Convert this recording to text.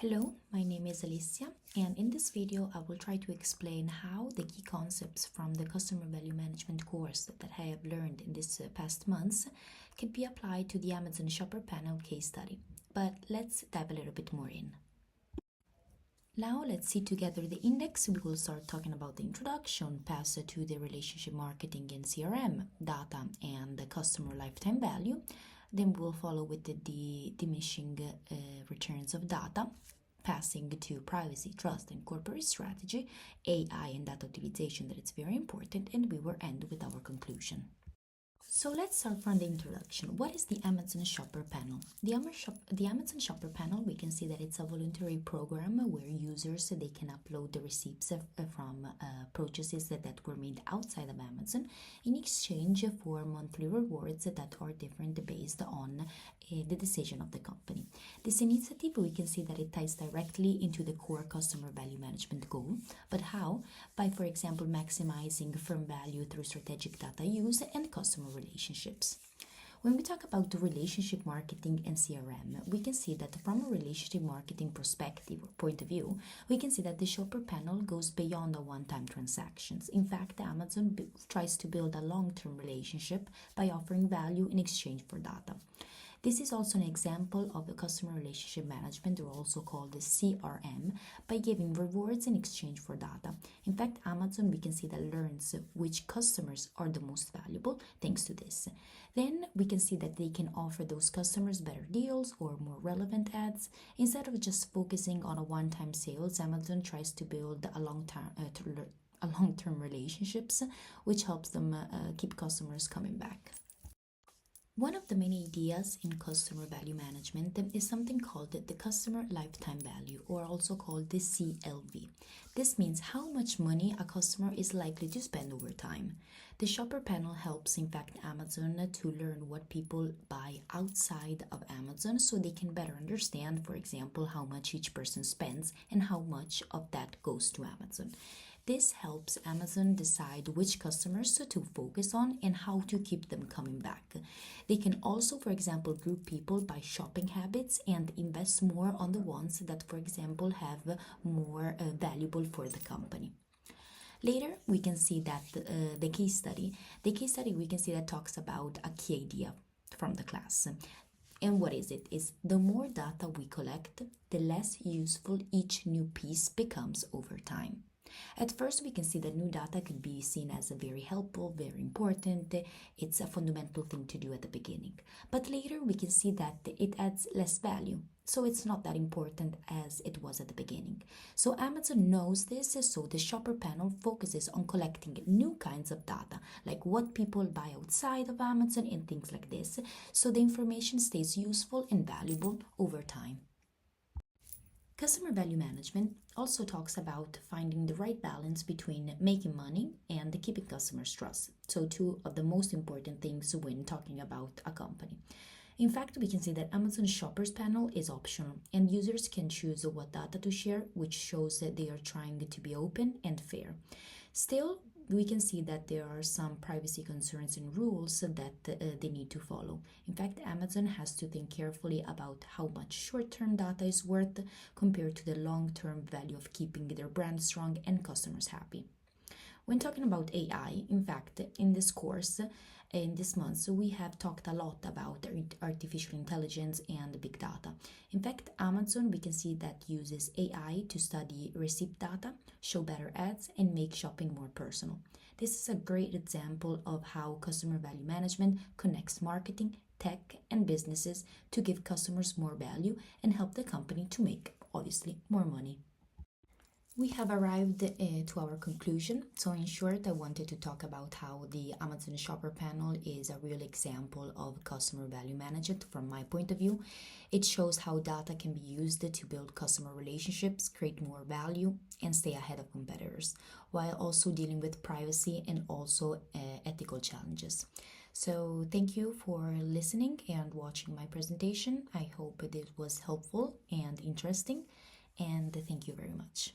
Hello, my name is Alicia, and in this video I will try to explain how the key concepts from the customer value management course that I have learned in this past months can be applied to the Amazon Shopper Panel case study. But let's dive a little bit more in. Now let's see together the index. We will start talking about the introduction, pass to the relationship marketing and CRM, data and the customer lifetime value. Then we'll follow with the diminishing returns of data, passing to privacy, trust and corporate strategy, AI and data utilization that it's very important, and we will end with our conclusion. So let's start from the introduction. What is the Amazon Shopper Panel? The Amazon Shopper Panel, we can see that it's a voluntary program where users they can upload the receipts from purchases that were made outside of Amazon in exchange for monthly rewards that are different based on the decision of the company. This initiative, we can see that it ties directly into the core customer value management goal. But how? By, for example, maximizing firm value through strategic data use and customer relationships. When we talk about the relationship marketing and CRM, we can see that from a relationship marketing perspective or point of view, we can see that the shopper panel goes beyond the one-time transactions. In fact, Amazon tries to build a long-term relationship by offering value in exchange for data. This is also an example of the customer relationship management, or also called the CRM, by giving rewards in exchange for data. In fact, Amazon, we can see that learns which customers are the most valuable thanks to this. Then we can see that they can offer those customers better deals or more relevant ads. Instead of just focusing on a one-time sales, Amazon tries to build a long-term relationships, which helps them keep customers coming back. One of the main ideas in customer value management is something called the customer lifetime value, or also called the CLV. This means how much money a customer is likely to spend over time. The shopper panel helps, in fact, Amazon to learn what people buy outside of Amazon so they can better understand, for example, how much each person spends and how much of that goes to Amazon. This helps Amazon decide which customers to focus on and how to keep them coming back. They can also, for example, group people by shopping habits and invest more on the ones that, for example, have more valuable for the company. Later, we can see that the case study we can see that talks about a key idea from the class. And what is it? Is the more data we collect, the less useful each new piece becomes over time. At first, we can see that new data could be seen as a very helpful, very important. It's a fundamental thing to do at the beginning. But later, we can see that it adds less value. So it's not that important as it was at the beginning. So Amazon knows this, so the shopper panel focuses on collecting new kinds of data, like what people buy outside of Amazon and things like this, so the information stays useful and valuable over time. Customer value management also talks about finding the right balance between making money and keeping customers' trust. So two of the most important things when talking about a company. In fact, we can see that Amazon Shoppers panel is optional and users can choose what data to share, which shows that they are trying to be open and fair. Still, we can see that there are some privacy concerns and rules that they need to follow. In fact, Amazon has to think carefully about how much short-term data is worth compared to the long-term value of keeping their brand strong and customers happy. When talking about AI, in fact, in this course, in this month, we have talked a lot about artificial intelligence and big data. In fact, Amazon, we can see that uses AI to study receipt data, show better ads, and make shopping more personal. This is a great example of how customer value management connects marketing, tech, and businesses to give customers more value and help the company to make, obviously, more money. We have arrived to our conclusion. So in short, I wanted to talk about how the Amazon Shopper Panel is a real example of customer value management from my point of view. It shows how data can be used to build customer relationships, create more value, and stay ahead of competitors, while also dealing with privacy and also ethical challenges. So thank you for listening and watching my presentation. I hope it was helpful and interesting, and thank you very much.